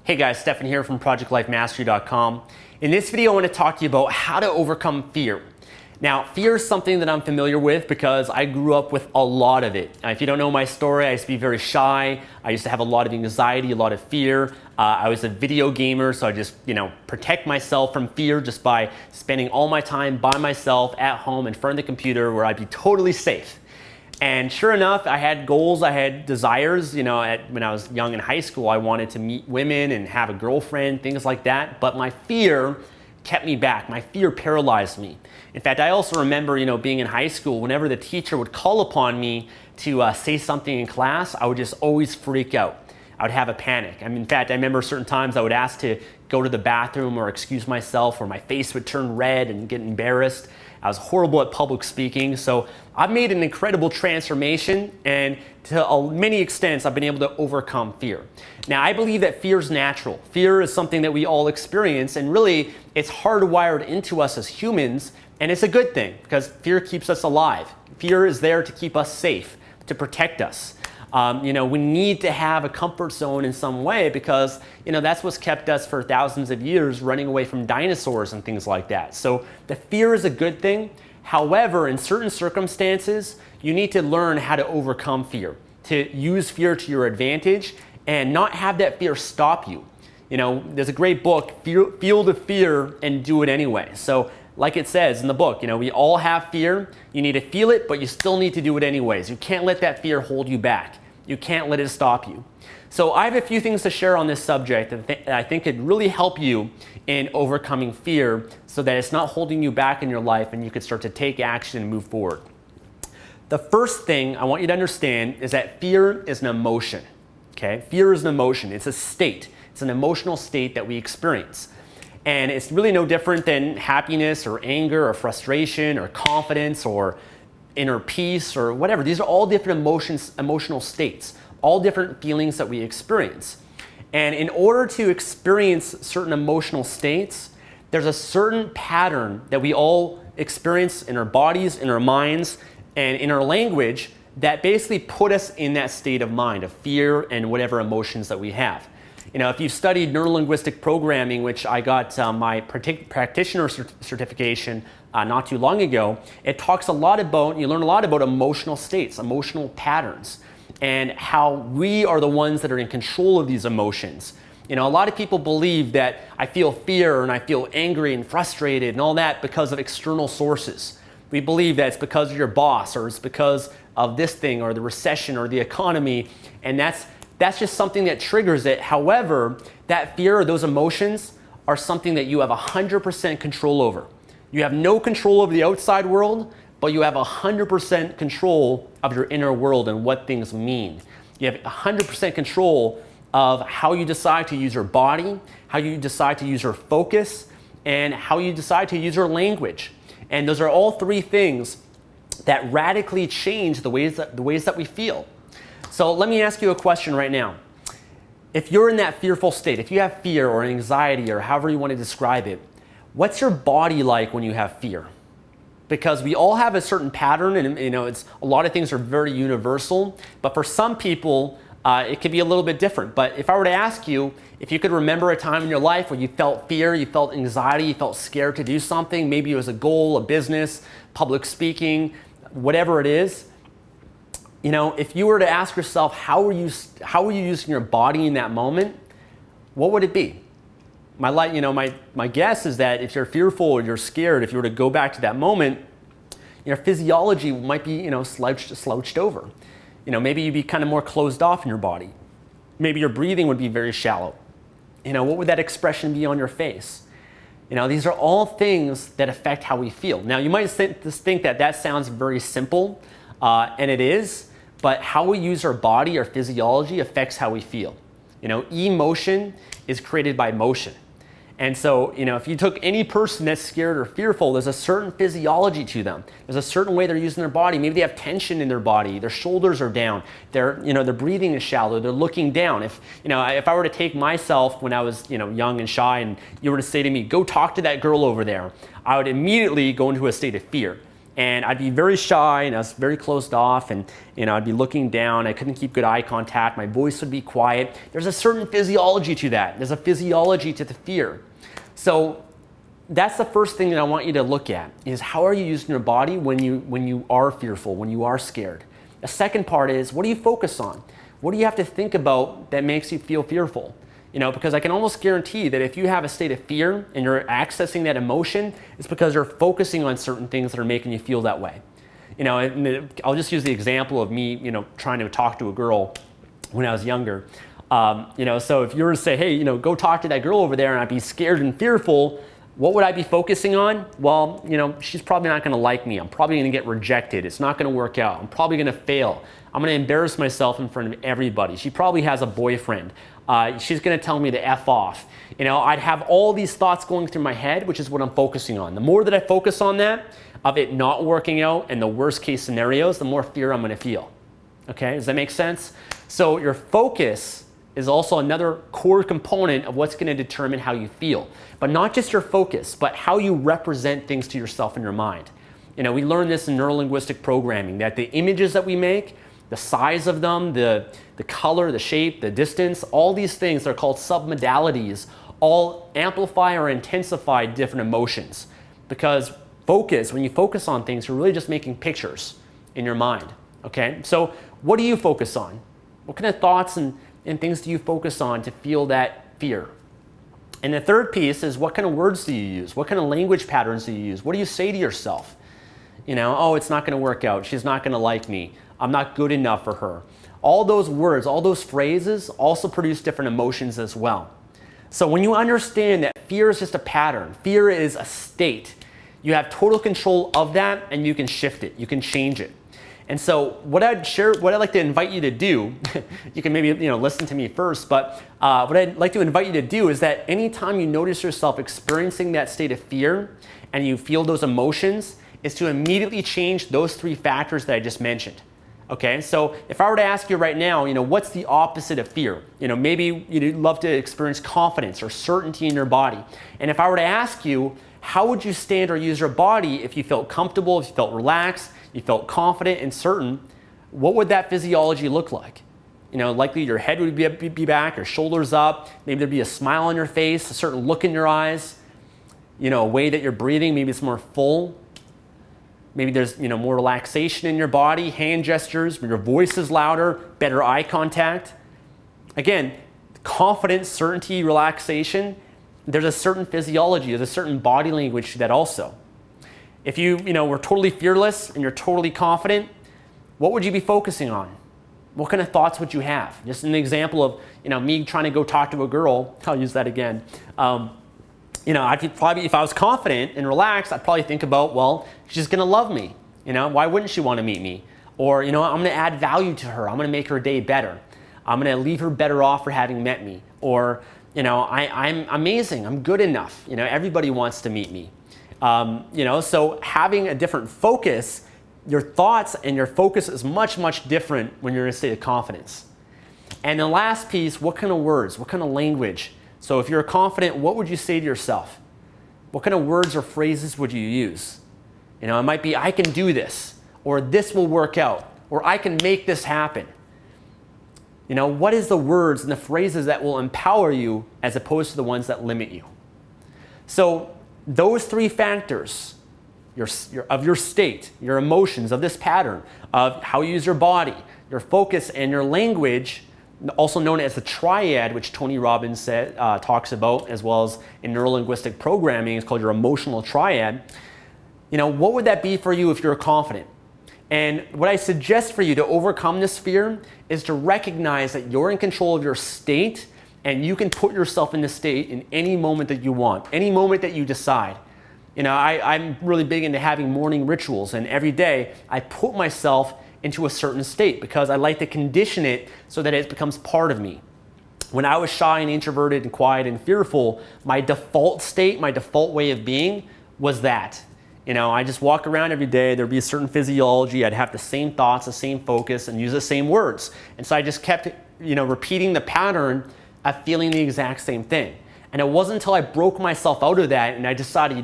Hey guys, Stefan here from ProjectLifeMastery.com. In this video, I want to talk to you about how to overcome fear. Now, fear is something that I'm familiar with because I grew up with a lot of it. If you don't know my story, I used to be very shy. I used to have a lot of anxiety, a lot of fear. I was a video gamer, so I just, protect myself from fear just by spending all my time by myself at home in front of the computer where I'd be totally safe. And sure enough, I had goals, I had desires. When I was young in high school, I wanted to meet women and have a girlfriend, things like that. But my fear kept me back. My fear paralyzed me. In fact, I also remember, being in high school, whenever the teacher would call upon me to say something in class, I would just always freak out. I would have a panic. In fact, I remember certain times I would ask to go to the bathroom or excuse myself, or my face would turn red and get embarrassed. I was horrible at public speaking. So I've made an incredible transformation, and to many extents, I've been able to overcome fear. Now, I believe that fear is natural. Fear is something that we all experience, and really, it's hardwired into us as humans, and it's a good thing because fear keeps us alive. Fear is there to keep us safe, to protect us. We need to have a comfort zone in some way because, that's what's kept us for thousands of years running away from dinosaurs and things like that. So the fear is a good thing. However, in certain circumstances, you need to learn how to overcome fear, to use fear to your advantage and not have that fear stop you. There's a great book, Feel the Fear and Do It Anyway. So like it says in the book, we all have fear. You need to feel it, but you still need to do it anyways. You can't let that fear hold you back. You can't let it stop you. So I have a few things to share on this subject that I think could really help you in overcoming fear so that it's not holding you back in your life and you can start to take action and move forward. The first thing I want you to understand is that fear is an emotion. Okay? Fear is an emotion. It's a state. It's an emotional state that we experience. And it's really no different than happiness or anger or frustration or confidence or inner peace or whatever. These are all different emotional states, all different feelings that we experience. And in order to experience certain emotional states, there's a certain pattern that we all experience in our bodies, in our minds, and in our language that basically put us in that state of mind of fear and whatever emotions that we have. If you've studied neurolinguistic programming, which I got my practitioner certification not too long ago, it talks a lot about, you learn a lot about emotional states, emotional patterns, and how we are the ones that are in control of these emotions. A lot of people believe that I feel fear and I feel angry and frustrated and all that because of external sources. We believe that it's because of your boss or it's because of this thing or the recession or the economy, and that's just something that triggers it. However, that fear or those emotions are something that you have 100% control over. You have no control over the outside world, but you have 100% control of your inner world and what things mean. You have 100% control of how you decide to use your body, how you decide to use your focus, and how you decide to use your language. And those are all three things that radically change the ways that we feel. So let me ask you a question right now. If you're in that fearful state, if you have fear or anxiety or however you want to describe it, what's your body like when you have fear? Because we all have a certain pattern, and it's a lot of things are very universal, but for some people it can be a little bit different. But if I were to ask you if you could remember a time in your life where you felt fear, you felt anxiety, you felt scared to do something, maybe it was a goal, a business, public speaking, whatever it is, if you were to ask yourself how were you using your body in that moment, what would it be? My guess is that if you're fearful or you're scared, if you were to go back to that moment, your physiology might be slouched over. Maybe you'd be kind of more closed off in your body. Maybe your breathing would be very shallow. What would that expression be on your face? These are all things that affect how we feel. Now, you might think that sounds very simple, and it is, but how we use our body, our physiology, affects how we feel. Emotion is created by motion. And so, if you took any person that's scared or fearful, there's a certain physiology to them. There's a certain way they're using their body. Maybe they have tension in their body. Their shoulders are down. Their breathing is shallow. They're looking down. If I were to take myself when I was, young and shy, and you were to say to me, go talk to that girl over there, I would immediately go into a state of fear. And I'd be very shy, and I was very closed off, and I'd be looking down. I couldn't keep good eye contact. My voice would be quiet. There's a certain physiology to that. There's a physiology to the fear. So that's the first thing that I want you to look at, is how are you using your body when you are fearful, when you are scared. The second part is, what do you focus on? What do you have to think about that makes you feel fearful? Because I can almost guarantee that if you have a state of fear and you're accessing that emotion, it's because you're focusing on certain things that are making you feel that way. I'll just use the example of me, trying to talk to a girl when I was younger. So if you were to say, hey, go talk to that girl over there, and I'd be scared and fearful, what would I be focusing on? Well, she's probably not going to like me. I'm probably going to get rejected. It's not going to work out. I'm probably going to fail. I'm going to embarrass myself in front of everybody. She probably has a boyfriend. She's going to tell me to F off. I'd have all these thoughts going through my head, which is what I'm focusing on. The more that I focus on that, of it not working out and the worst case scenarios, the more fear I'm going to feel. Okay, does that make sense? So your focus is also another core component of what's going to determine how you feel. But not just your focus, but how you represent things to yourself in your mind. We learn this in neurolinguistic programming, that the images that we make, the size of them, the color, the shape, the distance, all these things that are called submodalities, all amplify or intensify different emotions. Because when you focus on things, you're really just making pictures in your mind. Okay, so what do you focus on? What kind of thoughts and things do you focus on to feel that fear? And the third piece is, what kind of words do you use? What kind of language patterns do you use? What do you say to yourself? Oh, it's not going to work out. She's not going to like me. I'm not good enough for her. All those words, all those phrases also produce different emotions as well. So when you understand that fear is just a pattern, fear is a state, you have total control of that, and you can shift it. You can change it. And so what I'd like to invite you to do, you can maybe listen to me first, but what I'd like to invite you to do is that anytime you notice yourself experiencing that state of fear and you feel those emotions, is to immediately change those three factors that I just mentioned. Okay, so if I were to ask you right now, what's the opposite of fear? Maybe you'd love to experience confidence or certainty in your body. And if I were to ask you, how would you stand or use your body if you felt comfortable, if you felt relaxed, you felt confident and certain, what would that physiology look like? Likely your head would be back, your shoulders up, maybe there'd be a smile on your face, a certain look in your eyes, a way that you're breathing, maybe it's more full. Maybe there's more relaxation in your body, hand gestures, your voice is louder, better eye contact. Again, confidence, certainty, relaxation, there's a certain physiology, there's a certain body language to that also. If you were totally fearless and you're totally confident, what would you be focusing on? What kind of thoughts would you have? Just an example of me trying to go talk to a girl. I'll use that again. I'd probably, if I was confident and relaxed, I'd probably think about, well, she's going to love me. Why wouldn't she want to meet me? Or, I'm going to add value to her. I'm going to make her day better. I'm going to leave her better off for having met me. Or, I'm amazing. I'm good enough. Everybody wants to meet me. So having a different focus, your thoughts and your focus is much, much different when you're in a state of confidence. And the last piece, what kind of words, what kind of language? So if you're confident, what would you say to yourself? What kind of words or phrases would you use? It might be, I can do this, or this will work out, or I can make this happen. What is the words and the phrases that will empower you as opposed to the ones that limit you? So those three factors of your state, your emotions, of this pattern, of how you use your body, your focus, and your language, also known as the Triad, which Tony Robbins talks about, as well as in neurolinguistic programming, it's called your emotional triad. What would that be for you if you're confident? And what I suggest for you to overcome this fear is to recognize that you're in control of your state, and you can put yourself in this state in any moment that you want, any moment that you decide. I'm really big into having morning rituals, and every day I put myself into a certain state because I like to condition it so that it becomes part of me. When I was shy and introverted and quiet and fearful, my default state, my default way of being was that. I just walk around every day, there'd be a certain physiology, I'd have the same thoughts, the same focus, and use the same words. And so I just kept, repeating the pattern of feeling the exact same thing. And it wasn't until I broke myself out of that and I decided,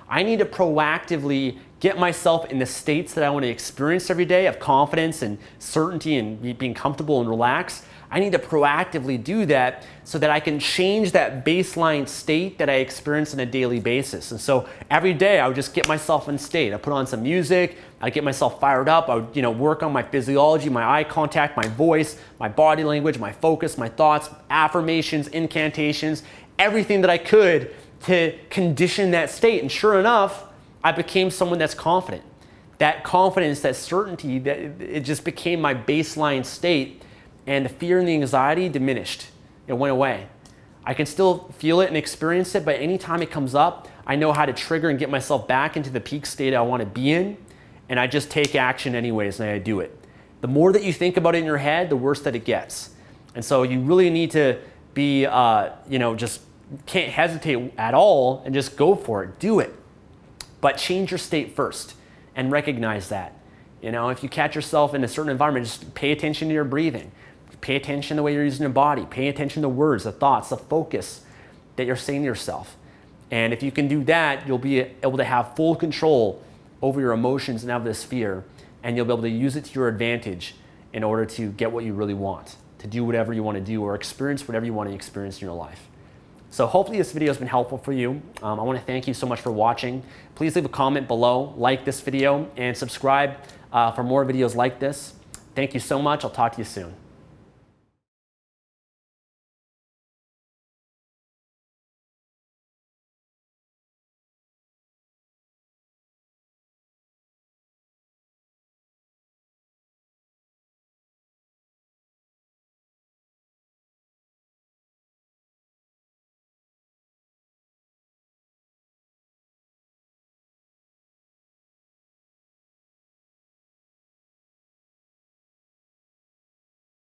I need to proactively get myself in the states that I want to experience every day of confidence and certainty and being comfortable and relaxed, I need to proactively do that so that I can change that baseline state that I experience on a daily basis. And so every day I would just get myself in state. I put on some music, I get myself fired up, I would work on my physiology, my eye contact, my voice, my body language, my focus, my thoughts, affirmations, incantations, everything that I could to condition that state. And sure enough, I became someone that's confident. That confidence, that certainty, that it just became my baseline state. And the fear and the anxiety diminished. It went away. I can still feel it and experience it, but anytime it comes up, I know how to trigger and get myself back into the peak state I want to be in, and I just take action anyways, and I do it. The more that you think about it in your head, the worse that it gets. And so you really need to be, just can't hesitate at all and just go for it. Do it. But change your state first and recognize that. If you catch yourself in a certain environment, just pay attention to your breathing. Pay attention to the way you're using your body. Pay attention to the words, the thoughts, the focus that you're saying to yourself. And if you can do that, you'll be able to have full control over your emotions and have this fear, and you'll be able to use it to your advantage in order to get what you really want, to do whatever you want to do or experience whatever you want to experience in your life. So hopefully this video has been helpful for you. I want to thank you so much for watching. Please leave a comment below, like this video, and subscribe for more videos like this. Thank you so much. I'll talk to you soon.